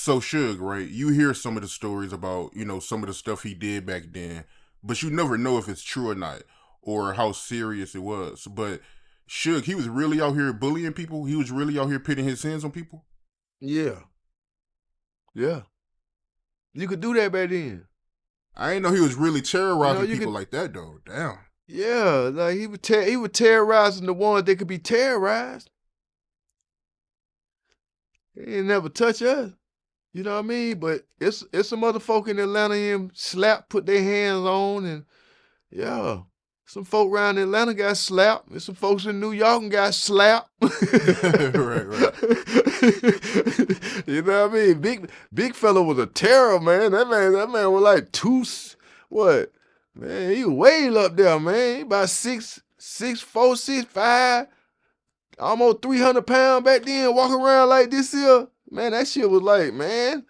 So Suge, right? You hear some of the stories about, some of the stuff he did back then, but you never know if it's true or not, or how serious it was. But Suge, he was really out here bullying people. He was really out here pitting his hands on people. Yeah, yeah. You could do that back then. I ain't know he was really You know, terrorizing you people could. like that though. Damn. Yeah, like he was terrorizing the ones that could be terrorized. He ain't never touch us. You know what I mean? But it's some other folk in Atlanta him slap, put their hands on, and yeah. Some folk around Atlanta got slapped, and some folks in New York got slapped. Right, right. You know what I mean? Big fella was a terror, man. That man was like what? Man, he way up there, man. He about 6'4", 6'5", almost 300 pounds back then, walking around like this here. Man, that shit was like, man.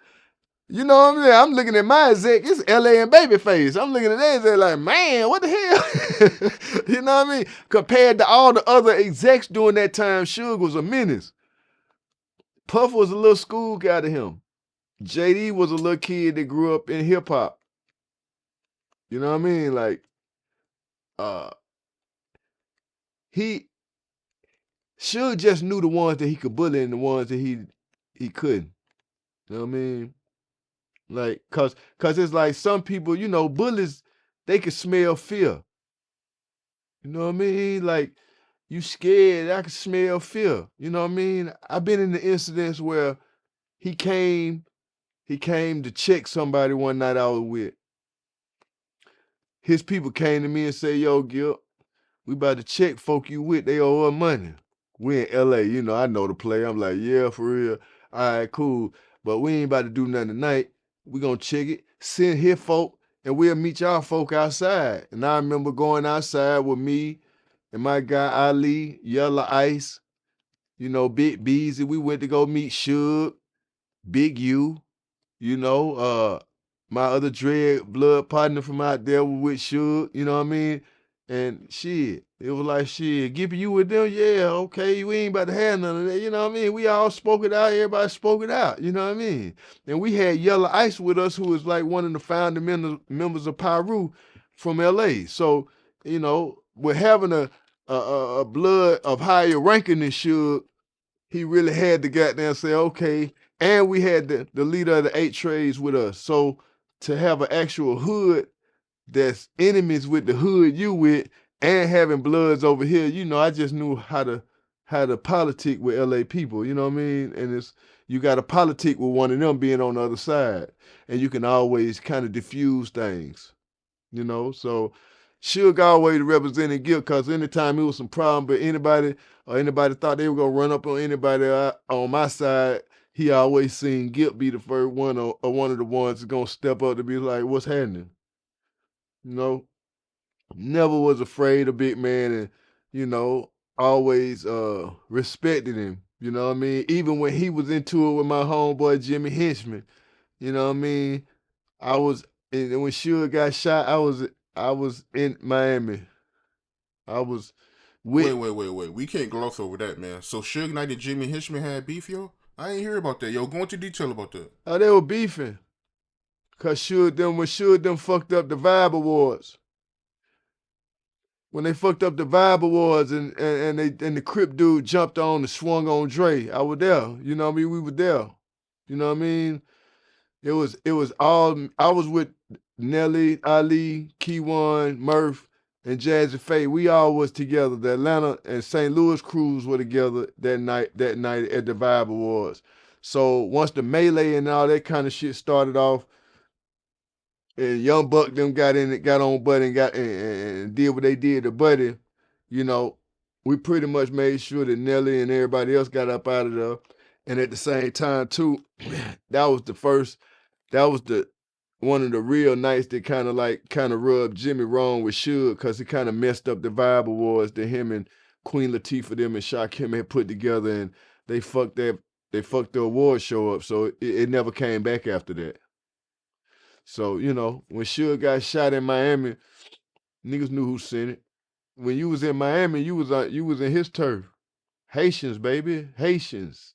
You know what I mean? I'm looking at my exec, it's LA and Babyface. I'm looking at that exec like, man, what the hell? You know what I mean? Compared to all the other execs during that time, Suge was a menace. Puff was a little school guy to him. JD was a little kid that grew up in hip hop. You know what I mean? Like, uh, he Suge just knew the ones that he could bully and the ones that he couldn't. You know what I mean? Like, cause it's like some people, bullies, they can smell fear. You know what I mean? Like, you scared, I can smell fear. You know what I mean? I've been in the incidents where he came, he came to check somebody one night I was with. His people came to me and say, yo, Gipp, we about to check folk you with, they owe us money. We in LA, I know the play. I'm like, yeah, for real. All right, cool. But we ain't about to do nothing tonight. We gonna check it, send here folk, and we'll meet y'all folk outside. And I remember going outside with me and my guy Ali, Yellow Ice, Big Beezy. We went to go meet Suge, Big U, you know, my other dread blood partner from out there was with Suge, you know what I mean? And shit, it was like shit, Gippy, you with them? Yeah, okay, we ain't about to have none of that, you know what I mean? We all spoke it out, everybody spoke it out, you know what I mean? And we had Yellow Ice with us, who was like one of the founding members of Pyru from LA. So, with having a blood of higher ranking than Suge, he really had to goddamn say, okay. And we had the leader of the 8 trades with us. So to have an actual hood that's enemies with the hood you with and having bloods over here, I just knew how to politic with LA people, you know what I mean? And you got to politic with one of them being on the other side. And you can always kind of diffuse things. So Suge always represented Gipp because anytime it was some problem, but anybody thought they were gonna run up on anybody on my side, he always seen Gipp be the first one or one of the ones that's gonna step up to be like, what's happening? You know, never was afraid of big man and, you know, always respected him. You know what I mean? Even when he was into it with my homeboy Jimmy Henchman, you know what I mean? I was and when Suge got shot, I was in Miami. I was Wait, with wait, wait, wait. We can't gloss over that, man. So Suge Knight and Jimmy Hitchman had beef, yo? I ain't hear about that, yo. Go into detail about that. they were beefing. Cause when Suge them fucked up the Vibe Awards. When they fucked up the Vibe Awards and the Crip dude jumped on and swung on Dre. I was there. You know what I mean? We were there. You know what I mean? It was all I was with Nelly, Ali, Key1, Murph, and Jazzy Faye. We all was together. The Atlanta and St. Louis crews were together that night at the Vibe Awards. So once the melee and all that kind of shit started off, and Young Buck them got on Buddy and did what they did to Buddy, you know, we pretty much made sure that Nelly and everybody else got up out of there. And at the same time, too, that was the first that was the one of the real nights that kind of rubbed Jimmy wrong with Suge because he kind of messed up the Vibe Awards that him and Queen Latifah them and Shakim had put together, and they fucked the award show up. So it never came back after that. So when Suge got shot in Miami, niggas knew who sent it. When you was in Miami, you was in his turf. Haitians, baby, Haitians.